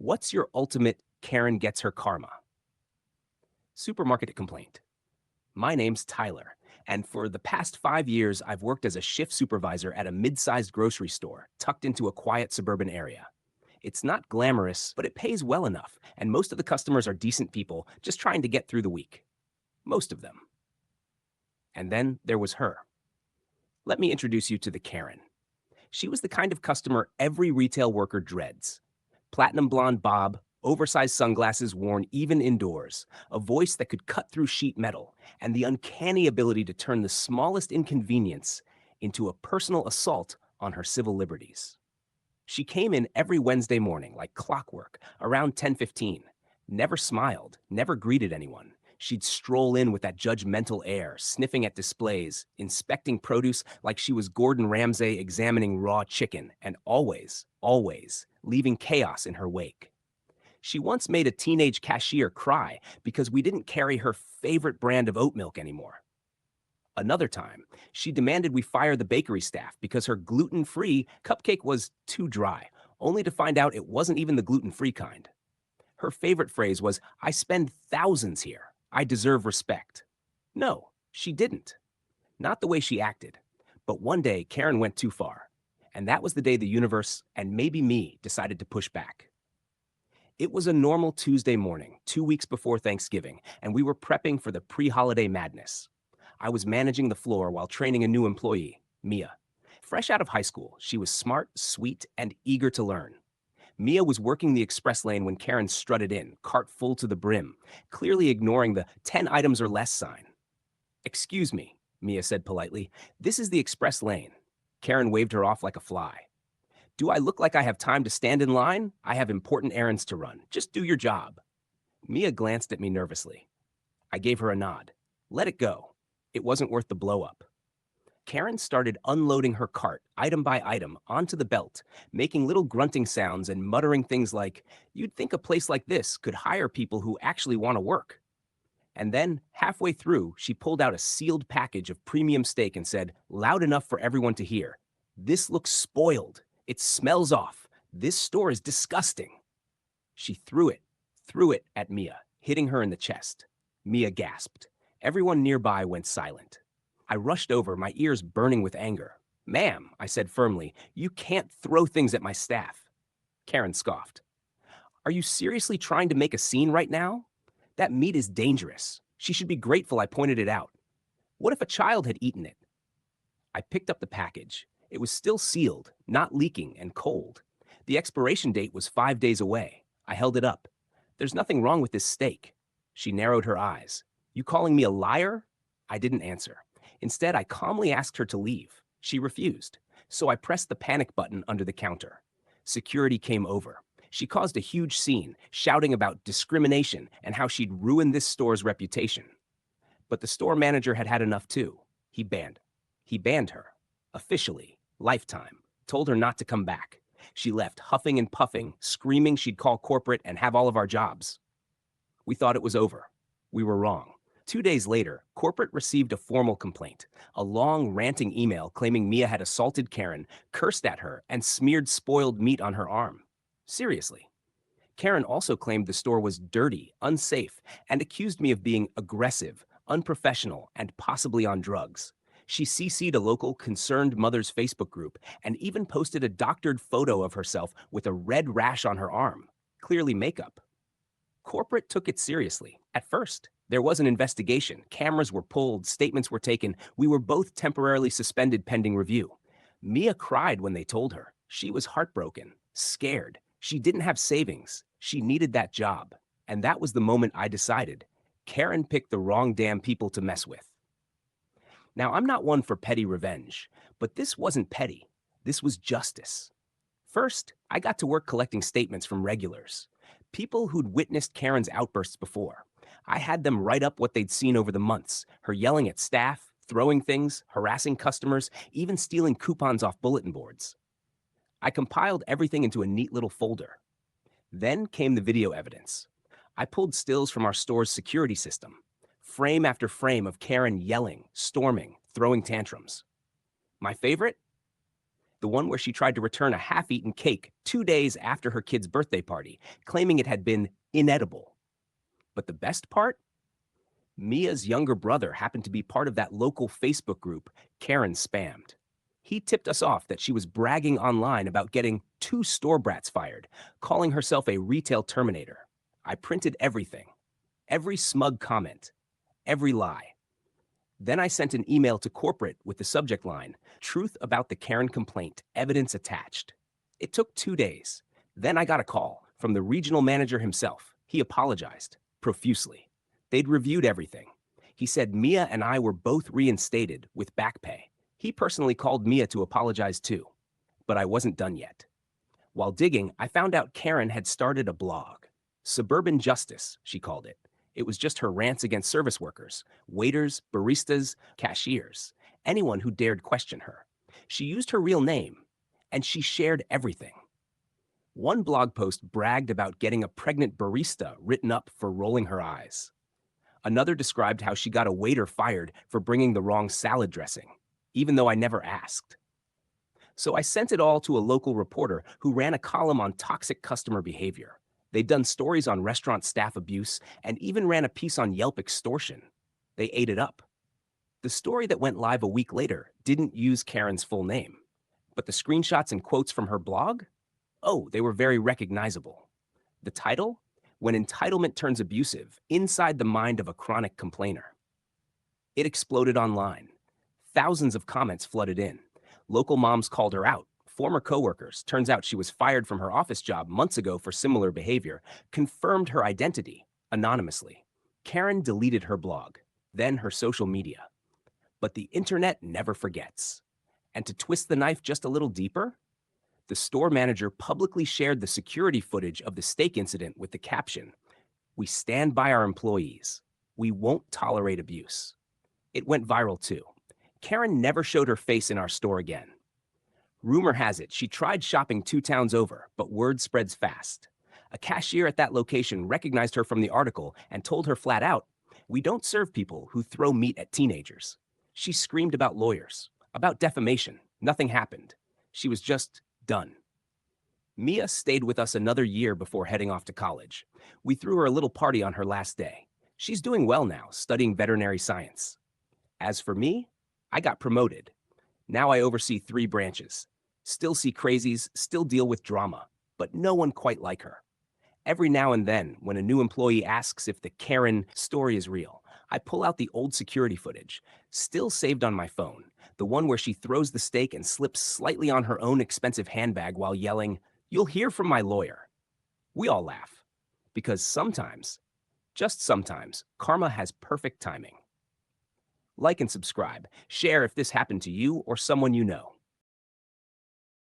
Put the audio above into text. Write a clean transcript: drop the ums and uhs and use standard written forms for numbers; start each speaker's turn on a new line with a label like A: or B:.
A: What's your ultimate Karen gets her karma? Supermarket complaint. My name's Tyler, and for the past 5 years, I've worked as a shift supervisor at a mid sized grocery store tucked into a quiet suburban area. It's not glamorous, but it pays well enough, and most of the customers are decent people just trying to get through the week. Most of them. And then there was her. Let me introduce you to the Karen. She was the kind of customer every retail worker dreads. Platinum blonde bob, oversized sunglasses worn even indoors, a voice that could cut through sheet metal, and the uncanny ability to turn the smallest inconvenience into a personal assault on her civil liberties. She came in every Wednesday morning like clockwork, around 10:15. Never smiled, never greeted anyone. She'd stroll in with that judgmental air, sniffing at displays, inspecting produce like she was Gordon Ramsay examining raw chicken, and always leaving chaos in her wake. She once made a teenage cashier cry because we didn't carry her favorite brand of oat milk anymore. Another time, she demanded we fire the bakery staff because her gluten free cupcake was too dry, only to find out it wasn't even the gluten free kind. Her favorite phrase was, "I spend thousands here. I deserve respect." No, she didn't. Not the way she acted. But one day, Karen went too far. And that was the day the universe, and maybe me, decided to push back. It was a normal Tuesday morning, 2 weeks before Thanksgiving, and we were prepping for the pre holiday madness. I was managing the floor while training a new employee, Mia. Fresh out of high school, she was smart, sweet, and eager to learn. Mia was working the express lane when Karen strutted in, cart full to the brim, clearly ignoring the 10 items or less sign. "Excuse me," Mia said politely. "This is the express lane." Karen waved her off like a fly. "Do I look like I have time to stand in line? I have important errands to run. Just do your job." Mia glanced at me nervously. I gave her a nod. Let it go. It wasn't worth the blow up. Karen started unloading her cart, item by item, onto the belt, making little grunting sounds and muttering things like, "You'd think a place like this could hire people who actually want to work." And then, halfway through, she pulled out a sealed package of premium steak and said, loud enough for everyone to hear, "This looks spoiled. It smells off. This store is disgusting." She threw it at Mia, hitting her in the chest. Mia gasped. Everyone nearby went silent. I rushed over, my ears burning with anger. "Ma'am," I said firmly, "you can't throw things at my staff." Karen scoffed. "Are you seriously trying to make a scene right now? That meat is dangerous. She should be grateful I pointed it out. What if a child had eaten it?" I picked up the package. It was still sealed, not leaking, and cold. The expiration date was 5 days away. I held it up. "There's nothing wrong with this steak." She narrowed her eyes. "You calling me a liar?" I didn't answer. Instead, I calmly asked her to leave. She refused. So I pressed the panic button under the counter. Security came over. She caused a huge scene, shouting about discrimination and how she'd ruined this store's reputation. But the store manager had had enough too. He banned. He banned her. Officially. Lifetime. Told her not to come back. She left huffing and puffing, screaming she'd call corporate and have all of our jobs. We thought it was over. We were wrong. 2 days later, corporate received a formal complaint, a long, ranting email claiming Mia had assaulted Karen, cursed at her, and smeared spoiled meat on her arm. Seriously. Karen also claimed the store was dirty, unsafe, and accused me of being aggressive, unprofessional, and possibly on drugs. She CC'd a local Concerned Mothers Facebook group and even posted a doctored photo of herself with a red rash on her arm, clearly makeup. Corporate took it seriously. At first, there was an investigation. Cameras were pulled, statements were taken. We were both temporarily suspended pending review. Mia cried when they told her. She was heartbroken, scared. She didn't have savings. She needed that job. And that was the moment I decided Karen picked the wrong damn people to mess with. Now, I'm not one for petty revenge, but this wasn't petty. This was justice. First, I got to work collecting statements from regulars, people who'd witnessed Karen's outbursts before. I had them write up what they'd seen over the months, her yelling at staff, throwing things, harassing customers, even stealing coupons off bulletin boards. I compiled everything into a neat little folder. Then came the video evidence. I pulled stills from our store's security system, frame after frame of Karen yelling, storming, throwing tantrums. My favorite? The one where she tried to return a half-eaten cake 2 days after her kid's birthday party, claiming it had been inedible. But the best part? Mia's younger brother happened to be part of that local Facebook group Karen spammed. He tipped us off that she was bragging online about getting 2 store brats fired, calling herself a retail terminator. I printed everything, every smug comment, every lie. Then I sent an email to corporate with the subject line, "Truth about the Karen complaint, evidence attached." It took 2 days. Then I got a call from the regional manager himself. He apologized profusely. They'd reviewed everything. He said Mia and I were both reinstated with back pay. He personally called Mia to apologize too. But I wasn't done yet. While digging, I found out Karen had started a blog. Suburban Justice, she called it. It was just her rants against service workers, waiters, baristas, cashiers, anyone who dared question her. She used her real name, and she shared everything. One blog post bragged about getting a pregnant barista written up for rolling her eyes. Another described how she got a waiter fired for bringing the wrong salad dressing, even though I never asked. So I sent it all to a local reporter who ran a column on toxic customer behavior. They'd done stories on restaurant staff abuse and even ran a piece on Yelp extortion. They ate it up. The story that went live a week later didn't use Karen's full name, but the screenshots and quotes from her blog? Oh, they were very recognizable. The title? When Entitlement Turns Abusive, Inside the Mind of a Chronic Complainer. It exploded online. Thousands of comments flooded in. Local moms called her out. Former coworkers, turns out she was fired from her office job months ago for similar behavior, confirmed her identity anonymously. Karen deleted her blog, then her social media. But the internet never forgets. And to twist the knife just a little deeper, the store manager publicly shared the security footage of the steak incident with the caption, "We stand by our employees. We won't tolerate abuse." It went viral too. Karen never showed her face in our store again. Rumor has it she tried shopping 2 towns over, but word spreads fast. A cashier at that location recognized her from the article and told her flat out, "We don't serve people who throw meat at teenagers." She screamed about lawyers, about defamation. Nothing happened. She was just done. Mia stayed with us another year before heading off to college. We threw her a little party on her last day. She's doing well now, studying veterinary science. As for me, I got promoted. Now I oversee 3 branches. Still see crazies, still deal with drama, but no one quite like her. Every now and then, when a new employee asks if the Karen story is real, I pull out the old security footage, still saved on my phone, the one where she throws the steak and slips slightly on her own expensive handbag while yelling, "You'll hear from my lawyer." We all laugh, because sometimes, just sometimes, karma has perfect timing. Like and subscribe. Share if this happened to you or someone you know.